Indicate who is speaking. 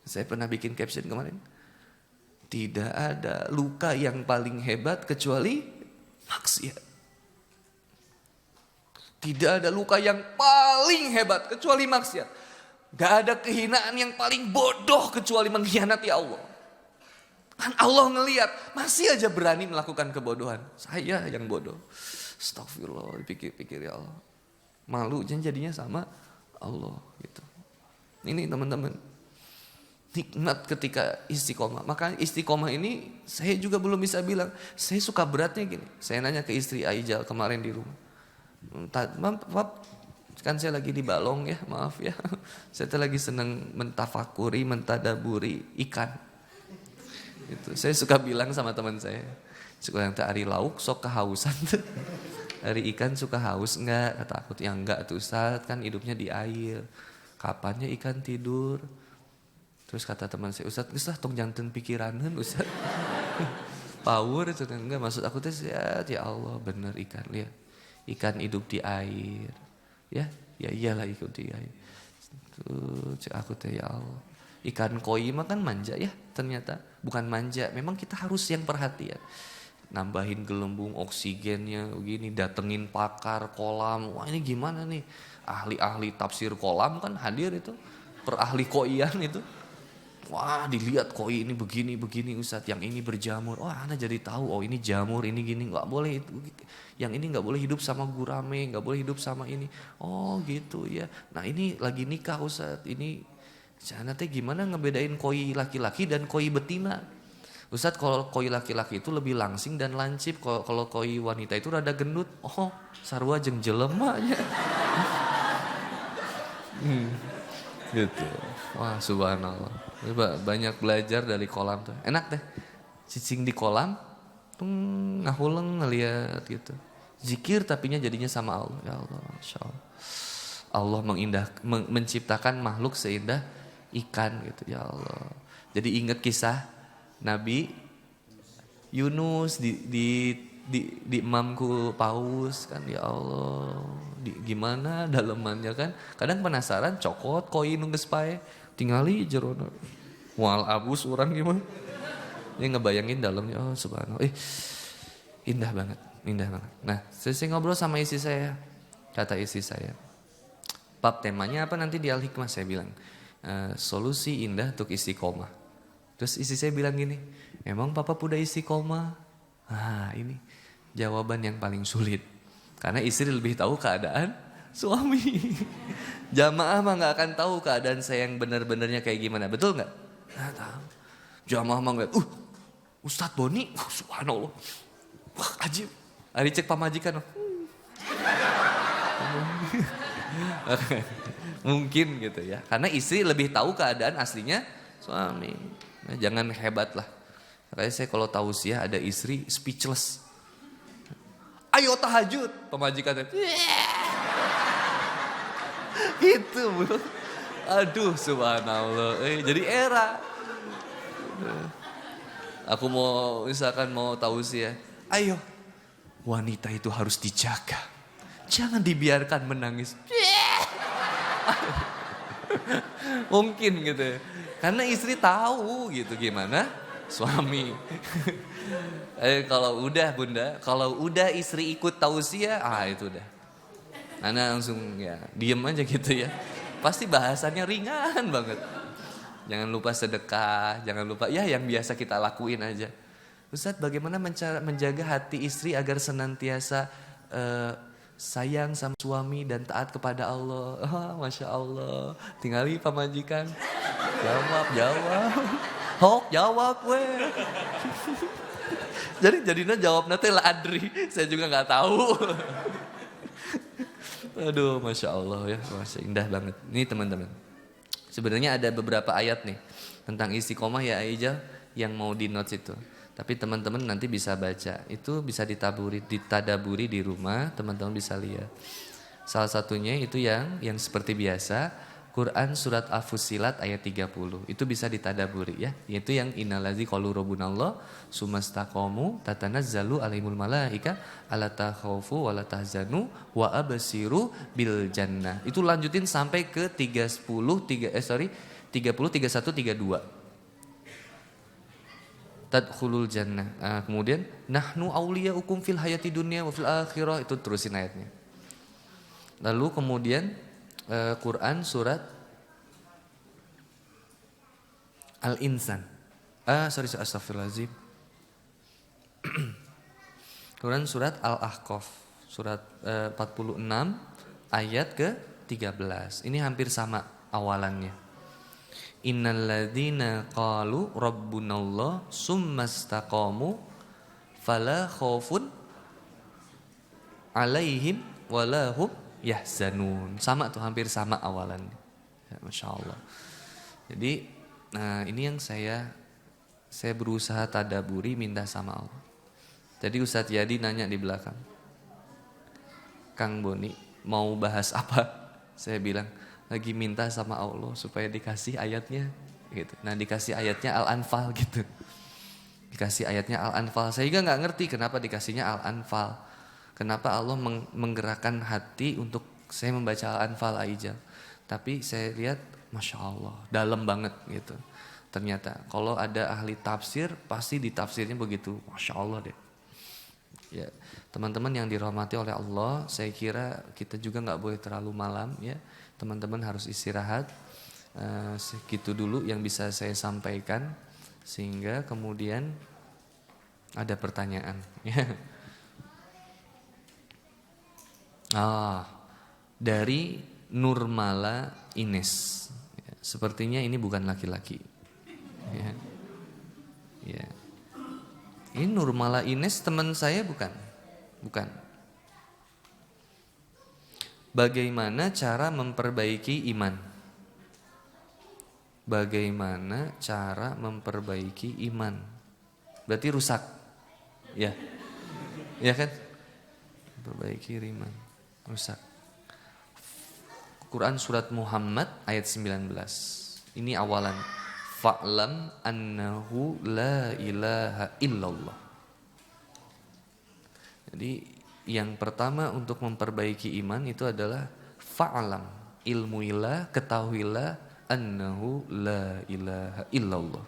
Speaker 1: Saya pernah bikin caption kemarin. Tidak ada luka yang paling hebat kecuali maksiat. Tidak ada luka yang paling hebat kecuali maksiat. Gak ada kehinaan yang paling bodoh kecuali mengkhianati Allah. Kan Allah ngelihat masih aja berani melakukan kebodohan. Saya yang bodoh. Astagfirullah, pikir-pikir ya Allah. Malu jadinya sama Allah gitu. Ini teman-teman, nikmat ketika istiqomah. Maka istiqomah ini saya juga belum bisa bilang. Saya suka beratnya gini. Saya nanya ke istri Aijal kemarin di rumah. Pap, kan saya lagi di Balong ya, maaf ya. Saya lagi senang mentafakuri, mentadaburi ikan. Gitu. Saya suka bilang sama teman saya. Suka yang hari lauk sok kehausan. Hari ikan suka haus enggak? Kata aku, ya enggak tuh Ustaz, kan hidupnya di air. Kapannya ikan tidur? Terus kata teman saya, Ustaz tong janten pikirannya Ustaz. Power itu enggak, maksud aku tuh ya Allah bener ikan lihat. Ikan hidup di air. Ya iyalah hidup di air. Tuh aku tuh ya Allah. Ikan koi mah kan manja ya ternyata. Bukan manja, memang kita harus yang perhatian. Nambahin gelembung oksigennya begini, datengin pakar kolam. Wah ini gimana nih? Ahli-ahli tafsir kolam kan hadir itu. Per ahli koian itu. Wah dilihat koi ini begini Ustadz, yang ini berjamur. Wah anak jadi tahu, oh ini jamur, ini gini, nggak boleh itu. Yang ini nggak boleh hidup sama gurame, nggak boleh hidup sama ini. Oh gitu ya. Nah ini lagi nikah Ustadz, ini nanti gimana ngebedain koi laki-laki dan koi betina? Ustadz kalau koi laki-laki itu lebih langsing dan lancip, kalau koi wanita itu rada gendut. Oh sarua jeung jelemanya. Gitu. Wah subhanallah. Banyak belajar dari kolam tuh. Enak deh. Cicing di kolam, ngahuleng ngeliat gitu. Zikir tapinya jadinya sama Allah. Ya Allah, Masya Allah. Allah menciptakan makhluk seindah ikan gitu. Ya Allah. Jadi ingat kisah Nabi Yunus di imamku paus kan, ya Allah. Gimana dalemannya kan? Kadang penasaran cokot koi nungges pae. Tingali jerona. Wal abus orang gimana? Ini ngebayangin dalamnya, oh subhanallah. Indah banget. Nah, saya ngobrol sama istri saya. Kata istri saya, Pap temanya apa nanti di Al-Hikmah? Saya bilang, solusi indah untuk istiqomah. Terus istri saya bilang gini, emang papa udah istiqomah? Ah ini jawaban yang paling sulit. Karena istri lebih tahu keadaan suami. Jamaah mah gak akan tahu keadaan saya yang benar-benarnya kayak gimana. Betul gak? Nah tahu. Jamaah mah ngeliat, Ustadz Boni, subhanallah. Wah ajib. Hari cek pamajikan. Mungkin gitu ya. Karena istri lebih tahu keadaan aslinya suami. Nah, jangan hebat lah. Makanya saya kalau tausiah ada istri speechless. Ayo tahajud. Pemajikannya. Gitu bro. Aduh subhanallah. Jadi era. Aku misalkan mau tausiah. Ayo. Wanita itu harus dijaga. Jangan dibiarkan menangis. Mungkin gitu ya. Karena istri tahu gitu gimana suami. Kalau udah bunda, kalau udah istri ikut tausiah, itu udah. Ana langsung ya diem aja gitu ya. Pasti bahasannya ringan banget. Jangan lupa sedekah, jangan lupa ya yang biasa kita lakuin aja. Ustadz bagaimana menjaga hati istri agar senantiasa sayang sama suami dan taat kepada Allah. Masya Allah. Tingali pamajikan. Jawab. Hok jawab weh. Jadinya jawabnya teh lah Adri. Saya juga gak tahu. Aduh Masya Allah ya. Masya indah banget. Ini teman-teman. Sebenarnya ada beberapa ayat nih. Tentang istiqomah ya Aijal. Yang mau di notes itu. Tapi teman-teman nanti bisa baca. Itu bisa ditadaburi di rumah. Teman-teman bisa lihat. Salah satunya itu yang seperti biasa. Quran surat Al-Fussilat ayat 30. Itu bisa ditadaburi ya. Yaitu yang innalazi qalu rabbunallah sumastaqamu tatanazzalu alaihimul malaika alla takhaufu wa la tahzanu wa absiru bil jannah. Itu lanjutin sampai ke 30 30, 31, 32. Tadkhulul jannah. Kemudian nahnu auliyaukum fil hayati dunya wa fil akhirah, itu terusin ayatnya. Lalu kemudian Quran surat Al-Insan. Astagfirullahaladzim. Quran surat Al-Ahqaf, surat 46 ayat ke-13. Ini hampir sama awalannya. Innalladzina qalu rabbunallah summastaqamu fala khaufun alaihim walahum yahzanun. Sama tuh, hampir sama awalannya. Ya, Masya Allah. Jadi ini yang saya berusaha tadaburi, minta sama Allah. Jadi Ustadz Yadi nanya di belakang, Kang Boni mau bahas apa? Saya bilang lagi minta sama Allah supaya dikasih ayatnya gitu. Nah, dikasih ayatnya Al-Anfal gitu. Dikasih ayatnya Al-Anfal. Saya juga gak ngerti kenapa dikasihnya Al-Anfal. Kenapa Allah menggerakkan hati untuk saya membaca Al-Anfal aja. Tapi saya lihat Masya Allah, dalam banget gitu. Ternyata kalau ada ahli tafsir pasti ditafsirnya begitu. Masya Allah deh. Ya, teman-teman yang dirahmati oleh Allah, saya kira kita juga gak boleh terlalu malam ya. Teman-teman harus istirahat. Segitu dulu yang bisa saya sampaikan, sehingga kemudian ada pertanyaan. Dari Nurmala Ines. Sepertinya ini bukan laki-laki. Ya. Ini Nurmala Ines teman saya bukan? Bukan. Bagaimana cara memperbaiki iman? Bagaimana cara memperbaiki iman? Berarti rusak. Ya. Ya kan? Memperbaiki iman. Rusak. Quran surat Muhammad ayat 19. Ini awalan. Fa'lam annahu la ilaha illallah. Jadi yang pertama untuk memperbaiki iman itu adalah fa'lam, ilmuilah, ketahuilah annahu la ilaha illallah.